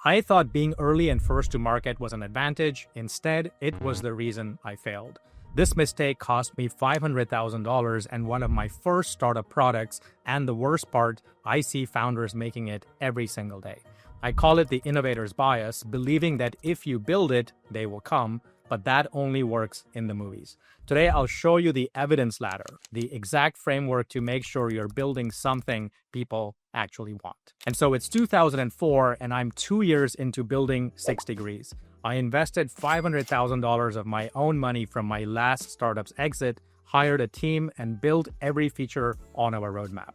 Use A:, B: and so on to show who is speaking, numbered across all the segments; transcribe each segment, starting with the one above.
A: I thought being early and first to market was an advantage. Instead, it was the reason I failed. This mistake cost me $500,000 and one of my first startup products, and the worst part, I see founders making it every single day. I call it the innovator's bias, believing that if you build it, they will come, but that only works in the movies. Today, I'll show you the evidence ladder, the exact framework to make sure you're building something people actually want. And so it's 2004, and I'm 2 years into building 6 Degrees. I invested $500,000 of my own money from my last startup's exit, hired a team, and built every feature on our roadmap.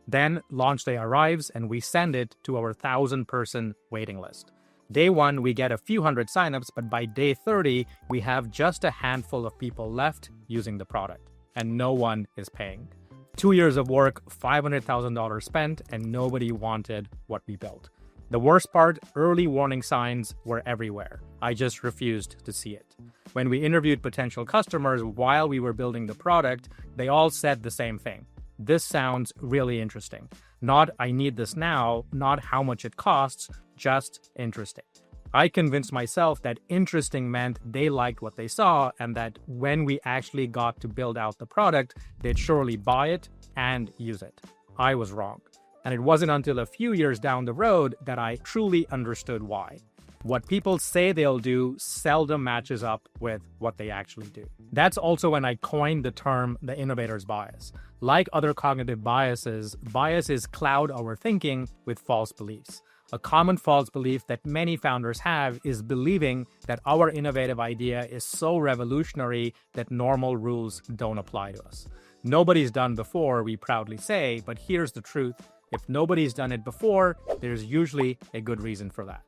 A: Then launch day arrives, and we send it to our 1,000-person waiting list. Day 1, we get a few hundred signups, but by day 30, we have just a handful of people left using the product, and no one is paying. 2 years of work, $500,000 spent, and nobody wanted what we built. The worst part, early warning signs were everywhere. I just refused to see it. When we interviewed potential customers while we were building the product, they all said the same thing. This sounds really interesting. Not I need this now, not how much it costs, just interesting. I convinced myself that interesting meant they liked what they saw and that when we actually got to build out the product, they'd surely buy it and use it. I was wrong. And it wasn't until a few years down the road that I truly understood why. What people say they'll do seldom matches up with what they actually do. That's also when I coined the term the innovator's bias. Like other cognitive biases cloud our thinking with false beliefs. A common false belief that many founders have is believing that our innovative idea is so revolutionary that normal rules don't apply to us. Nobody's done before, we proudly say, but here's the truth. If nobody's done it before, there's usually a good reason for that.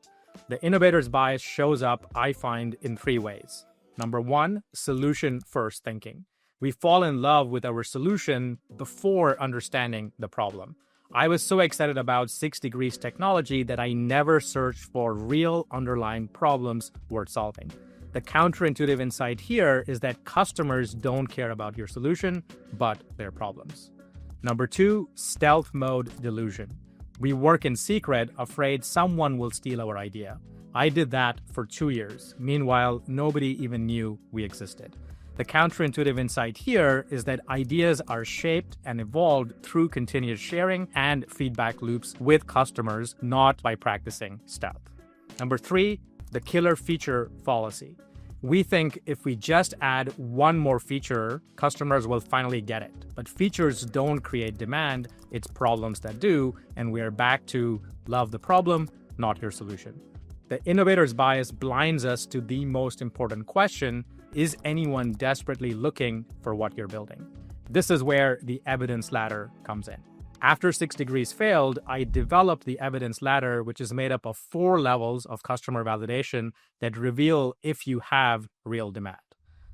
A: The innovator's bias shows up, I find, in 3 ways. Number 1, solution-first thinking. We fall in love with our solution before understanding the problem. I was so excited about 6 Degrees technology that I never searched for real underlying problems worth solving. The counterintuitive insight here is that customers don't care about your solution, but their problems. Number 2, stealth mode delusion. We work in secret, afraid someone will steal our idea. I did that for 2 years. Meanwhile, nobody even knew we existed. The counterintuitive insight here is that ideas are shaped and evolved through continuous sharing and feedback loops with customers, not by practicing stealth. Number 3, the killer feature fallacy. We think if we just add one more feature, customers will finally get it. But features don't create demand, it's problems that do, and we are back to love the problem, not your solution. The innovator's bias blinds us to the most important question: is anyone desperately looking for what you're building? This is where the evidence ladder comes in. After 6 Degrees failed, I developed the evidence ladder, which is made up of 4 levels of customer validation that reveal if you have real demand.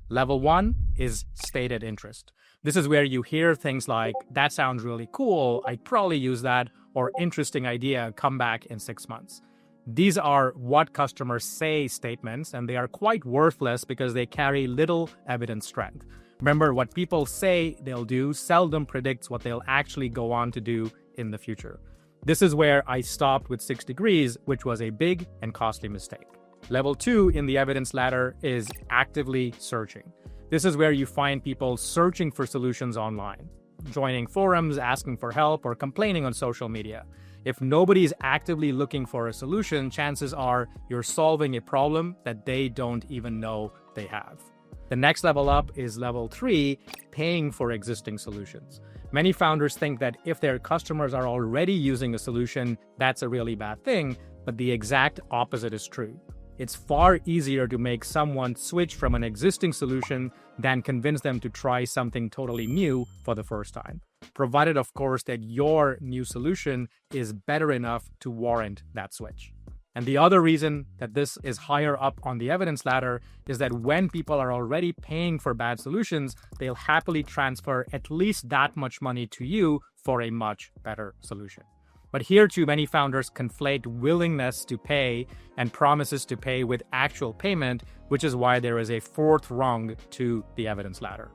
A: Level 1 is stated interest. This is where you hear things like, that sounds really cool, I'd probably use that, or interesting idea, come back in 6 months. These are what customers say statements, and they are quite worthless because they carry little evidence strength. Remember, what people say they'll do seldom predicts what they'll actually go on to do in the future. This is where I stopped with 6 Degrees, which was a big and costly mistake. Level 2 in the evidence ladder is actively searching. This is where you find people searching for solutions online, joining forums, asking for help, or complaining on social media. If nobody's actively looking for a solution, chances are you're solving a problem that they don't even know they have. The next level up is level 3, paying for existing solutions. Many founders think that if their customers are already using a solution, that's a really bad thing, but the exact opposite is true. It's far easier to make someone switch from an existing solution than convince them to try something totally new for the first time, provided, of course, that your new solution is better enough to warrant that switch. And the other reason that this is higher up on the evidence ladder is that when people are already paying for bad solutions, they'll happily transfer at least that much money to you for a much better solution. But here too, many founders conflate willingness to pay and promises to pay with actual payment, which is why there is a 4th rung to the evidence ladder.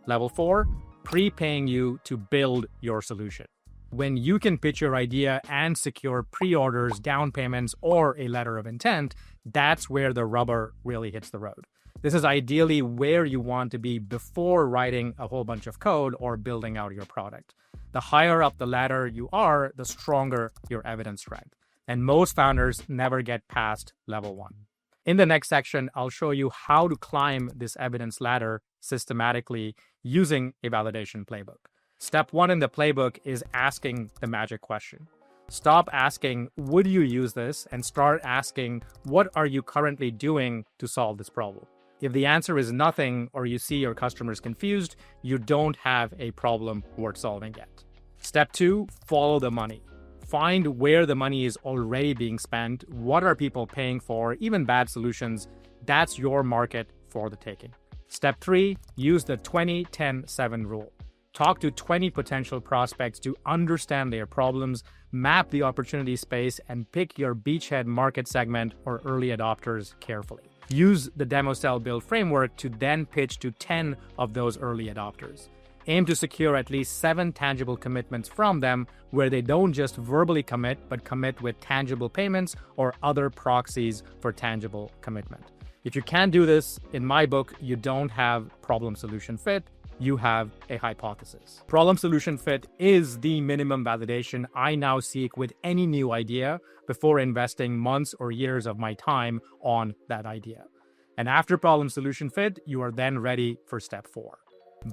A: Level 4, prepaying you to build your solution. When you can pitch your idea and secure pre-orders, down payments, or a letter of intent, that's where the rubber really hits the road. This is ideally where you want to be before writing a whole bunch of code or building out your product. The higher up the ladder you are, the stronger your evidence strength. And most founders never get past level 1. In the next section, I'll show you how to climb this evidence ladder systematically using a validation playbook. Step 1 in the playbook is asking the magic question. Stop asking, would you use this? And start asking, what are you currently doing to solve this problem? If the answer is nothing, or you see your customers confused, you don't have a problem worth solving yet. Step 2, follow the money. Find where the money is already being spent. What are people paying for? Even bad solutions. That's your market for the taking. Step 3, use the 20-10-7 rule. Talk to 20 potential prospects to understand their problems, map the opportunity space, and pick your beachhead market segment or early adopters carefully. Use the demo sell build framework to then pitch to 10 of those early adopters. Aim to secure at least 7 tangible commitments from them where they don't just verbally commit, but commit with tangible payments or other proxies for tangible commitment. If you can't do this, in my book, you don't have problem solution fit, you have a hypothesis. Problem solution fit is the minimum validation I now seek with any new idea before investing months or years of my time on that idea. And after problem solution fit, you are then ready for step 4.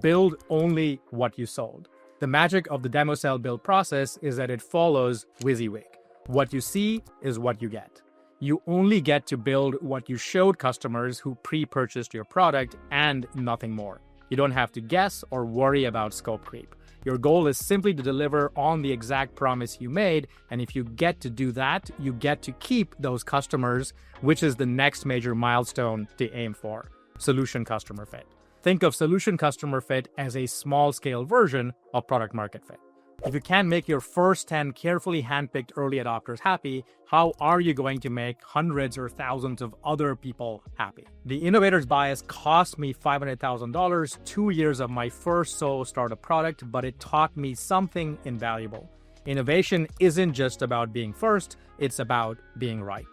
A: Build only what you sold. The magic of the demo sell build process is that it follows WYSIWYG. What you see is what you get. You only get to build what you showed customers who pre-purchased your product and nothing more. You don't have to guess or worry about scope creep. Your goal is simply to deliver on the exact promise you made, and if you get to do that, you get to keep those customers, which is the next major milestone to aim for: solution customer fit. Think of solution customer fit as a small-scale version of product market fit. If you can't make your first 10 carefully handpicked early adopters happy, how are you going to make hundreds or thousands of other people happy? The innovator's bias cost me $500,000, 2 years of my first solo startup product, but it taught me something invaluable. Innovation isn't just about being first, it's about being right.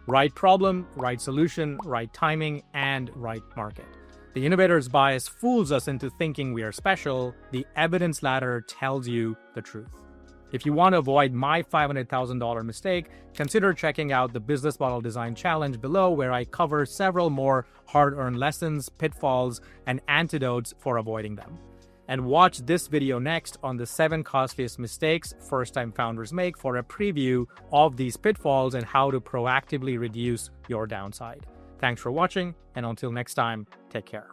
A: Right problem, right solution, right timing, and right market. The innovator's bias fools us into thinking we are special. The evidence ladder tells you the truth. If you want to avoid my $500,000 mistake, consider checking out the Business Model Design Challenge below, where I cover several more hard-earned lessons, pitfalls, and antidotes for avoiding them. And watch this video next on the 7 costliest mistakes first-time founders make for a preview of these pitfalls and how to proactively reduce your downside. Thanks for watching, and until next time, take care.